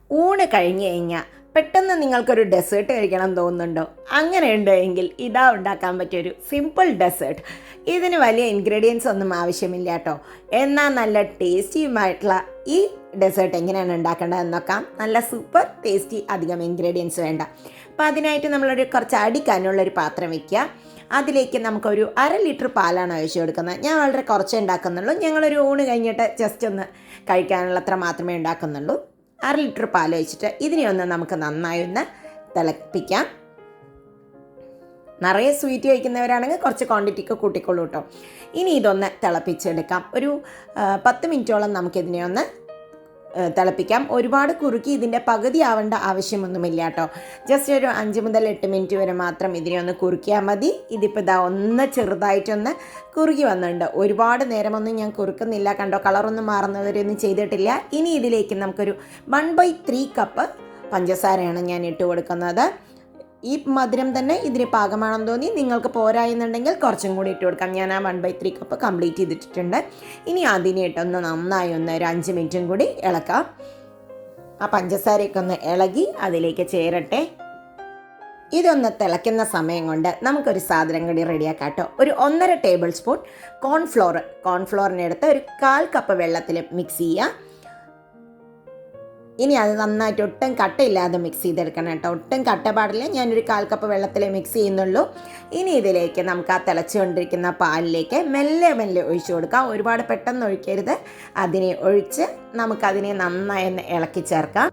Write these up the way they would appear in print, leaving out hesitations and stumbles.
ഊണ് കഴിഞ്ഞ് കഴിഞ്ഞാൽ പെട്ടെന്ന് നിങ്ങൾക്കൊരു ഡെസേർട്ട് കഴിക്കണം തോന്നുന്നുണ്ടോ? അങ്ങനെ ഉണ്ടെങ്കിൽ ഇതാ ഉണ്ടാക്കാൻ പറ്റിയൊരു സിമ്പിൾ ഡെസേർട്ട്. ഇതിന് വലിയ ഇൻഗ്രീഡിയൻസ് ഒന്നും ആവശ്യമില്ല കേട്ടോ. എന്നാൽ നല്ല ടേസ്റ്റിയുമായിട്ടുള്ള ഈ ഡെസേർട്ട് എങ്ങനെയാണ് ഉണ്ടാക്കേണ്ടതെന്ന് നോക്കാം. നല്ല സൂപ്പർ ടേസ്റ്റി, അധികം ഇൻഗ്രീഡിയൻസ് വേണ്ട. അപ്പോൾ അതിനായിട്ട് നമ്മളൊരു കുറച്ച് അടിക്കാനുള്ളൊരു പാത്രം വയ്ക്കുക. അതിലേക്ക് നമുക്കൊരു 1/2 ലിറ്റർ പാലാണ് ഒഴിച്ചു കൊടുക്കുന്നത്. ഞാൻ വളരെ കുറച്ചേ ഉണ്ടാക്കുന്നുള്ളൂ. ഞങ്ങളൊരു ഊണ് കഴിഞ്ഞിട്ട് ജസ്റ്റ് ഒന്ന് കഴിക്കാനുള്ളത്ര മാത്രമേ ഉണ്ടാക്കുന്നുള്ളൂ. 1/2 ലിറ്റർ പാൽ ഒഴിച്ചിട്ട് ഇതിനെ ഒന്ന് നമുക്ക് നന്നായി ഒന്ന് തിളപ്പിക്കാം. നിറയെ സ്വീറ്റ് കഴിക്കുന്നവരാണെങ്കിൽ കുറച്ച് ക്വാണ്ടിറ്റിക്ക് കൂട്ടിക്കൊള്ളൂ കേട്ടോ. ഇനി ഇതൊന്ന് തിളപ്പിച്ചെടുക്കാം. ഒരു 10 മിനിറ്റോളം നമുക്കിതിനെ ഒന്ന് തിളപ്പിക്കാം. ഒരുപാട് കുറുക്കി ഇതിൻ്റെ പകുതി ആവേണ്ട ആവശ്യമൊന്നുമില്ല കേട്ടോ. ജസ്റ്റ് ഒരു 5 മുതൽ 8 മിനിറ്റ് വരെ മാത്രം ഇതിനെ ഒന്ന് കുറുക്കിയാൽ മതി. ഇതിപ്പോൾ ഇതാ ഒന്ന് ചെറുതായിട്ടൊന്ന് കുറുകി വന്നിട്ടുണ്ട്. ഒരുപാട് നേരമൊന്നും ഞാൻ കുറുക്കുന്നില്ല. കണ്ടോ, കളറൊന്നും മാറുന്നവരൊന്നും ചെയ്തിട്ടില്ല. ഇനി ഇതിലേക്ക് നമുക്കൊരു 1/3 കപ്പ് പഞ്ചസാരയാണ് ഞാൻ ഇട്ട് കൊടുക്കുന്നത്. ഈ മധുരം തന്നെ ഇതിന് പാകമാണെന്ന് തോന്നി. നിങ്ങൾക്ക് പോരായെന്നുണ്ടെങ്കിൽ കുറച്ചും കൂടി ഇട്ട് കൊടുക്കാം. ഞാൻ ആ 1/3 കപ്പ് കംപ്ലീറ്റ് ചെയ്തിട്ടുണ്ട്. ഇനി അതിനെ ഇട്ടൊന്ന് നന്നായി ഒന്ന് ഒരു 5 മിനിറ്റും കൂടി ഇളക്കാം. ആ പഞ്ചസാരയൊക്കെ ഒന്ന് ഇളകി അതിലേക്ക് ചേരട്ടെ. ഇതൊന്ന് തിളയ്ക്കുന്ന സമയം കൊണ്ട് നമുക്കൊരു സാധനം കൂടി റെഡിയാക്കാം കേട്ടോ. ഒരു 1.5 ടേബിൾ സ്പൂൺ കോൺഫ്ലോറിനെടുത്ത് ഒരു 1/4 കപ്പ് വെള്ളത്തിൽ മിക്സ് ചെയ്യുക. ഇനി അത് നന്നായിട്ട് ഒട്ടും കട്ടയില്ലാതെ മിക്സ് ചെയ്തെടുക്കണം കേട്ടോ. ഒട്ടും കട്ട പാടില്ല. ഞാനൊരു 1/4 കപ്പ് വെള്ളത്തിൽ മിക്സ് ചെയ്യുന്നുള്ളൂ. ഇനി ഇതിലേക്ക് നമുക്ക് ആ തിളച്ചുകൊണ്ടിരിക്കുന്ന പാലിലേക്ക് മെല്ലെ മെല്ലെ ഒഴിച്ചു കൊടുക്കാം. ഒരുപാട് പെട്ടെന്ന് ഒഴിക്കരുത്. അതിനെ ഒഴിച്ച് നമുക്കതിനെ നന്നായി ഒന്ന് ഇളക്കി ചേർക്കാം.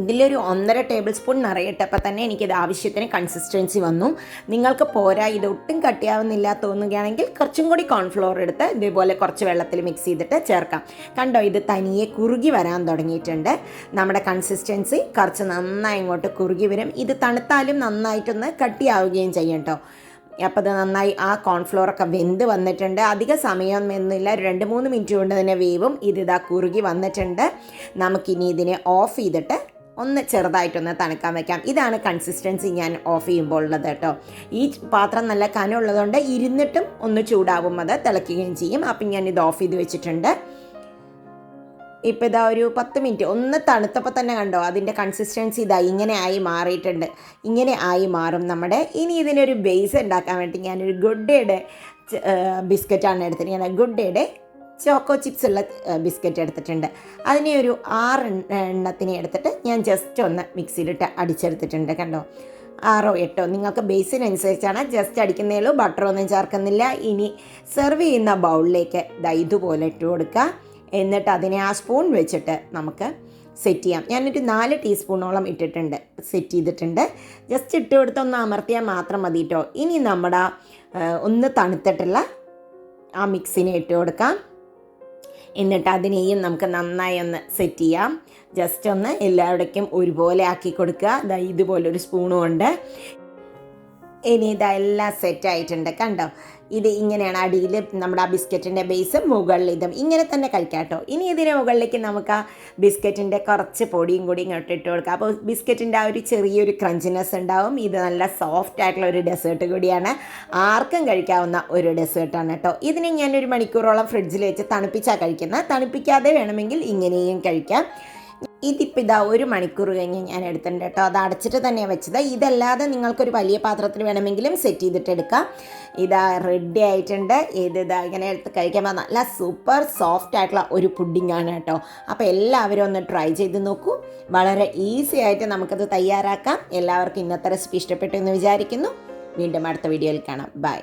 ഇതിലൊരു 1.5 ടേബിൾ സ്പൂൺ നിറയിട്ടപ്പോൾ തന്നെ എനിക്കിത് ആവശ്യത്തിന് കൺസിസ്റ്റൻസി വന്നു. നിങ്ങൾക്ക് പോരാ, ഇത് ഒട്ടും കട്ടിയാവുന്നില്ല തോന്നുകയാണെങ്കിൽ കുറച്ചും കൂടി കോൺഫ്ലോർ എടുത്ത് ഇതേപോലെ കുറച്ച് വെള്ളത്തിൽ മിക്സ് ചെയ്തിട്ട് ചേർക്കാം. കണ്ടോ, ഇത് തനിയെ കുറുകി വരാൻ തുടങ്ങിയിട്ടുണ്ട്. നമ്മുടെ കൺസിസ്റ്റൻസി കുറച്ച് നന്നായി ഇങ്ങോട്ട് കുറുകി വരും. ഇത് തണുത്താലും നന്നായിട്ടൊന്ന് കട്ടിയാവുകയും ചെയ്യും കേട്ടോ. അപ്പോൾ അത് നന്നായി ആ കോൺഫ്ലോറൊക്കെ വെന്ത് വന്നിട്ടുണ്ട്. അധിക സമയം എന്നില്ല, 2-3 മിനിറ്റ് കൊണ്ട് തന്നെ വേവും. ഇതിതാ കുറുകി വന്നിട്ടുണ്ട്. നമുക്കിനി ഇതിനെ ഓഫ് ചെയ്തിട്ട് ഒന്ന് ചെറുതായിട്ടൊന്ന് തണുക്കാൻ വയ്ക്കാം. ഇതാണ് കൺസിസ്റ്റൻസി ഞാൻ ഓഫ് ചെയ്യുമ്പോൾ ഉള്ളത് കേട്ടോ. ഈ പാത്രം നല്ല കനമുള്ളതുകൊണ്ട് ഇരുന്നിട്ടും ഒന്ന് ചൂടാവും, അത് തിളയ്ക്കുകയും ചെയ്യും. അപ്പം ഞാനിത് ഓഫ് ചെയ്ത് വെച്ചിട്ടുണ്ട്. ഇപ്പോൾ ഇതാ ഒരു 10 മിനിറ്റ് ഒന്ന് തണുത്തപ്പോൾ തന്നെ കണ്ടോ അതിൻ്റെ കൺസിസ്റ്റൻസി ഇതാ ഇങ്ങനെ ആയി മാറിയിട്ടുണ്ട്. ഇങ്ങനെ ആയി മാറും നമ്മുടെ. ഇനി ഇതിനൊരു ബേസ് ഉണ്ടാക്കാൻ വേണ്ടി ഞാനൊരു ഗുഡ് ഡേയുടെ ബിസ്ക്കറ്റാണ് എടുത്തത്. ഞാൻ ഗുഡ് ഡേയുടെ ചോക്കോ ചിപ്സ് ഉള്ള ബിസ്ക്കറ്റ് എടുത്തിട്ടുണ്ട്. അതിനെ ഒരു 6 എണ്ണത്തിനെ എടുത്തിട്ട് ഞാൻ ജസ്റ്റ് ഒന്ന് മിക്സിയിലിട്ട് അടിച്ചെടുത്തിട്ടുണ്ട്. കണ്ടോ, 6-8 നിങ്ങൾക്ക് ബേസിനനുസരിച്ചാണ് ജസ്റ്റ് അടിക്കുന്നേ ഉള്ളൂ. ബട്ടറൊന്നും ചേർക്കുന്നില്ല. ഇനി സെർവ് ചെയ്യുന്ന ബൗളിലേക്ക് ഇതുപോലെ ഇട്ട് കൊടുക്കുക. എന്നിട്ട് അതിനെ ആ സ്പൂൺ വെച്ചിട്ട് നമുക്ക് സെറ്റ് ചെയ്യാം. ഞാനൊരു 4 ടീസ്പൂണോളം ഇട്ടിട്ടുണ്ട്, സെറ്റ് ചെയ്തിട്ടുണ്ട്. ജസ്റ്റ് ഇട്ട് കൊടുത്തൊന്ന് അമർത്തിയാൽ മാത്രം മതി കേട്ടോ. ഇനി നമ്മുടെ ഒന്ന് തണുത്തിട്ടുള്ള ആ മിക്സിനെ ഇട്ട് കൊടുക്കാം. എന്നിട്ട് അതിനെയും നമുക്ക് നന്നായി ഒന്ന് സെറ്റ് ചെയ്യാം. ജസ്റ്റ് ഒന്ന് എല്ലായിടയ്ക്കും ഒരുപോലെ ആക്കി കൊടുക്കുക. ഇതുപോലൊരു സ്പൂണും ഉണ്ട്. ഇനി ഇതെല്ലാം സെറ്റായിട്ടുണ്ട്. കണ്ടോ, ഇത് ഇങ്ങനെയാണ് അടിയിൽ നമ്മുടെ ആ ബിസ്ക്കറ്റിൻ്റെ ബേസ്, മുകളിൽ ഇതും ഇങ്ങനെ തന്നെ കഴിക്കാം കേട്ടോ. ഇനി ഇതിന് മുകളിലേക്ക് നമുക്ക് ആ ബിസ്ക്കറ്റിൻ്റെ കുറച്ച് പൊടിയും കൂടി ഇങ്ങോട്ട് ഇട്ട് കൊടുക്കാം. അപ്പോൾ ബിസ്ക്കറ്റിൻ്റെ ആ ഒരു ചെറിയൊരു ക്രഞ്ചിനെസ് ഉണ്ടാവും. ഇത് നല്ല സോഫ്റ്റ് ആയിട്ടുള്ള ഒരു ഡെസേർട്ട് കൂടിയാണ്. ആർക്കും കഴിക്കാവുന്ന ഒരു ഡെസേർട്ടാണ് കേട്ടോ. ഇതിനെ ഞാനൊരു മണിക്കൂറോളം ഫ്രിഡ്ജിൽ വെച്ച് തണുപ്പിച്ചാൽ കഴിക്കുന്നത്. തണുപ്പിക്കാതെ വേണമെങ്കിൽ ഇങ്ങനെയും കഴിക്കാം. ഇതിപ്പോൾ ഇതാ 1 മണിക്കൂർ കഴിഞ്ഞ് ഞാൻ എടുത്തിട്ടുണ്ട് കേട്ടോ. അത് അടച്ചിട്ട് തന്നെയാണ് വെച്ചത്. ഇതല്ലാതെ നിങ്ങൾക്കൊരു വലിയ പാത്രത്തിൽ വേണമെങ്കിലും സെറ്റ് ചെയ്തിട്ട് എടുക്കാം. ഇതാ റെഡി ആയിട്ടുണ്ട്. ഇതാ ഇങ്ങനെ എടുത്ത് കഴിക്കുമ്പോൾ നല്ല സൂപ്പർ സോഫ്റ്റ് ആയിട്ടുള്ള ഒരു പുഡിങ്ങാണ് കേട്ടോ. അപ്പോൾ എല്ലാവരും ഒന്ന് ട്രൈ ചെയ്ത് നോക്കൂ. വളരെ ഈസി ആയിട്ട് നമുക്കത് തയ്യാറാക്കാം. എല്ലാവർക്കും ഇന്നത്തെ റെസിപ്പി ഇഷ്ടപ്പെട്ടു എന്ന് വിചാരിക്കുന്നു. വീണ്ടും അടുത്ത വീഡിയോയിൽ കാണാം. ബൈ.